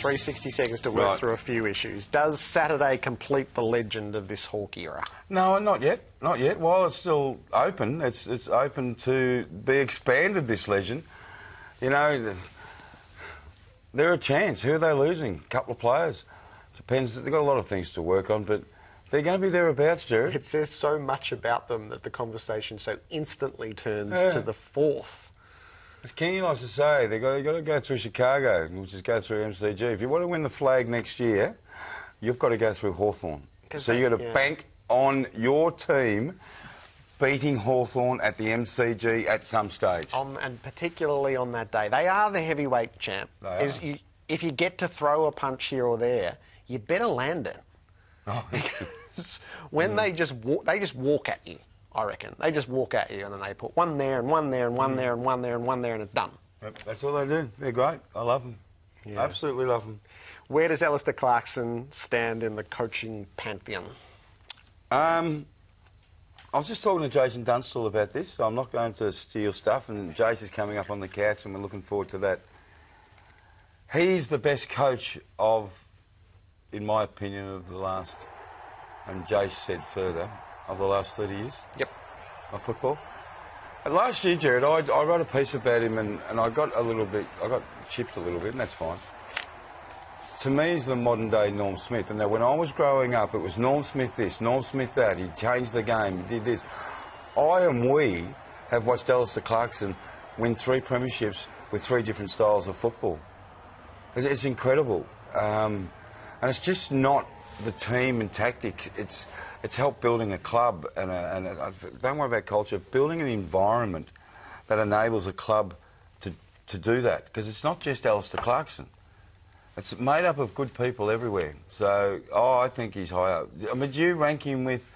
3 60 seconds to work through a few issues. Does Saturday complete the legend of this Hawk era? No, not yet. Not yet. While it's still open, it's open to be expanded, this legend. You know, they're a chance. Who are they losing? A couple of players. Depends. They've got a lot of things to work on, but they're going to be thereabouts, Jared. It says so much about them that the conversation so instantly turns to the fourth. As Kenny likes to say, they've got to go through Chicago, which is go through MCG. If you want to win the flag next year, you've got to go through Hawthorn. So you've got to bank on your team beating Hawthorn at the MCG at some stage. And particularly on that day. They are the heavyweight champ. If you get to throw a punch here or there, you better land it. Oh. Because when they just walk at you, I reckon. They just walk at you and then they put one there and one there and one there and one there and one there and it's done. Yep, that's all they do. They're great. I love them. Yeah. Absolutely love them. Where does Alistair Clarkson stand in the coaching pantheon? I was just talking to Jason Dunstall about this, so I'm not going to steal stuff, and Jace is coming up on the couch and we're looking forward to that. He's the best coach of, in my opinion, of the last, and Jace said further, of the last 30 years. Yep. Of football. And last year, Jared, I wrote a piece about him and I got chipped a little bit, and that's fine. To me, he's the modern-day Norm Smith. And now, when I was growing up, it was Norm Smith this, Norm Smith that. He changed the game, he did this. We have watched Alistair Clarkson win 3 premierships with 3 different styles of football. It's incredible. And it's just not the team and tactics. It's helped building a club and don't worry about culture, building an environment that enables a club to do that. Because it's not just Alistair Clarkson. It's made up of good people everywhere. So, I think he's high up. I mean, do you rank him with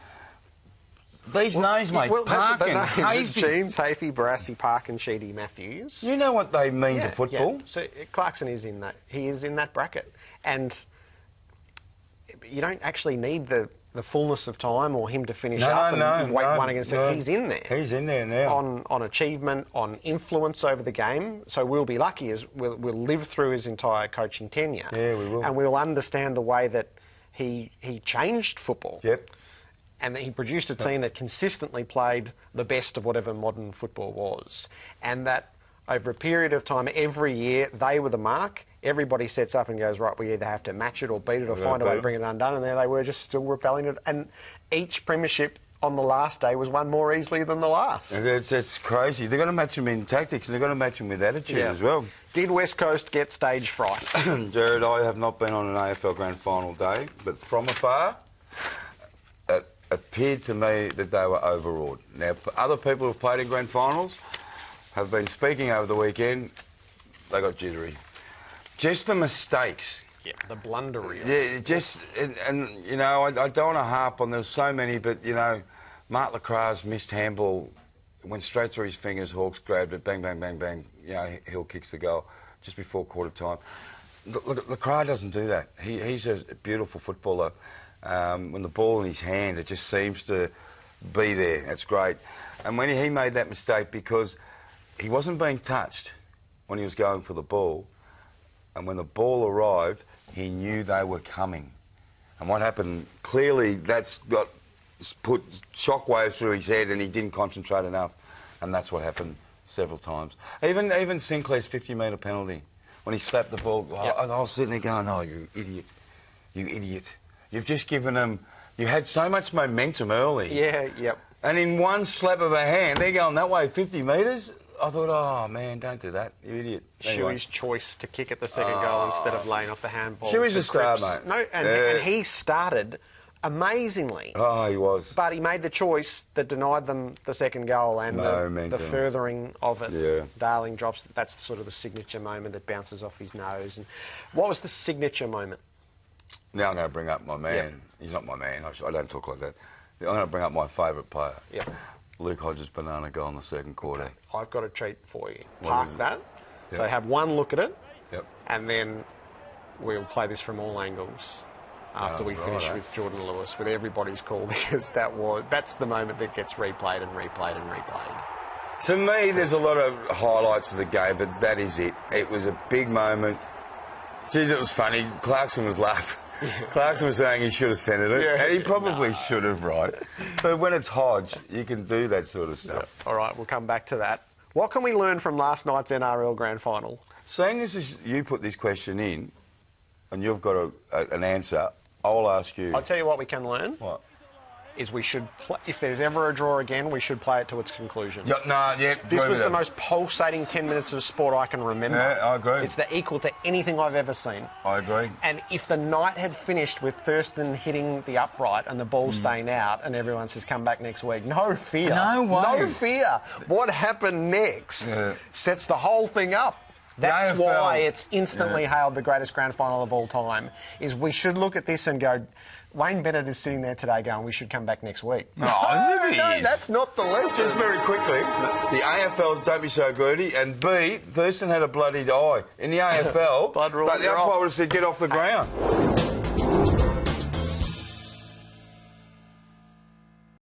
these names, mate? Well, Parkin, Hafey. Jeans, Hafey, Barassi, Parkin, Sheedy, Matthews. You know what they mean to football. Yeah. So Clarkson is in that. He is in that bracket. And you don't actually need the fullness of time or him to finish up and wait one against it. He's in there. He's in there now. On achievement, on influence over the game. So we'll be lucky as we'll live through his entire coaching tenure. Yeah, we will. And we'll understand the way that he changed football. Yep. And that he produced a team that consistently played the best of whatever modern football was. And that over a period of time, every year, they were the mark. Everybody sets up and goes, right, we either have to match it or beat it or find a way to bring it undone. And there they were, just still repelling it. And each premiership on the last day was won more easily than the last. It's crazy. They've got to match them in tactics and they've got to match them with attitude as well. Did West Coast get stage fright? Jared, I have not been on an AFL Grand Final day, but from afar, it appeared to me that they were overawed. Now, other people who have played in Grand Finals have been speaking over the weekend. They got jittery. Just the mistakes. Yeah, the blundery. Yeah, just, and you know, I don't want to harp on, there's so many, but, you know, Mark Lacra's missed handball, went straight through his fingers, Hawks grabbed it, bang, bang, bang, bang, you know, Hill kicks the goal just before quarter time. Lacra doesn't do that. He's a beautiful footballer. When the ball in his hand, it just seems to be there. That's great. And when he made that mistake, because he wasn't being touched when he was going for the ball, and when the ball arrived, he knew they were coming. And what happened, clearly that's put shockwaves through his head and he didn't concentrate enough. And that's what happened several times. Even Sinclair's 50-metre penalty, when he slapped the ball, I was sitting there going, oh, you idiot, you idiot. You've just given them, you had so much momentum early. Yeah, yep. And in one slap of a hand, they're going that way 50 metres. I thought, oh, man, don't do that, you idiot. Anyway. Shuey's choice to kick at the second goal instead of laying off the handball. Shuey's a star, mate. No, and he started amazingly. Oh, he was. But he made the choice that denied them the second goal and the furthering of it. Yeah. Darling drops, that's sort of the signature moment that bounces off his nose. And what was the signature moment? Now I'm going to bring up my man. Yep. He's not my man. I don't talk like that. I'm going to bring up my favourite player. Yep. Luke Hodges' banana goal in the second quarter. Okay. I've got a treat for you. Park that. Yep. So have one look at it. Yep. And then we'll play this from all angles after we finish with Jordan Lewis, with everybody's call, because that's the moment that gets replayed and replayed and replayed. To me, there's a lot of highlights of the game, but that is it. It was a big moment. Geez, it was funny. Clarkson was laughing. Clarkson was saying he should have centred it, and he probably should have, right? But when it's Hodge, you can do that sort of stuff. All right, we'll come back to that. What can we learn from last night's NRL Grand Final? Seeing this as you put this question in, and you've got an answer, I'll ask you. I'll tell you what we can learn. What? Is we should, if there's ever a draw again, we should play it to its conclusion. This was the most pulsating 10 minutes of sport I can remember. Yeah, I agree. It's the equal to anything I've ever seen. I agree. And if the night had finished with Thurston hitting the upright and the ball staying out and everyone says come back next week, no fear. No way. No fear. What happened next sets the whole thing up. That's why it's instantly hailed the greatest grand final of all time, is we should look at this and go, Wayne Bennett is sitting there today going, we should come back next week. No, that's not the lesson. Just very quickly, the AFL, don't be so greedy, and B, Thurston had a bloodied eye. In the AFL, Blood rules the umpire would have said, get off the ground.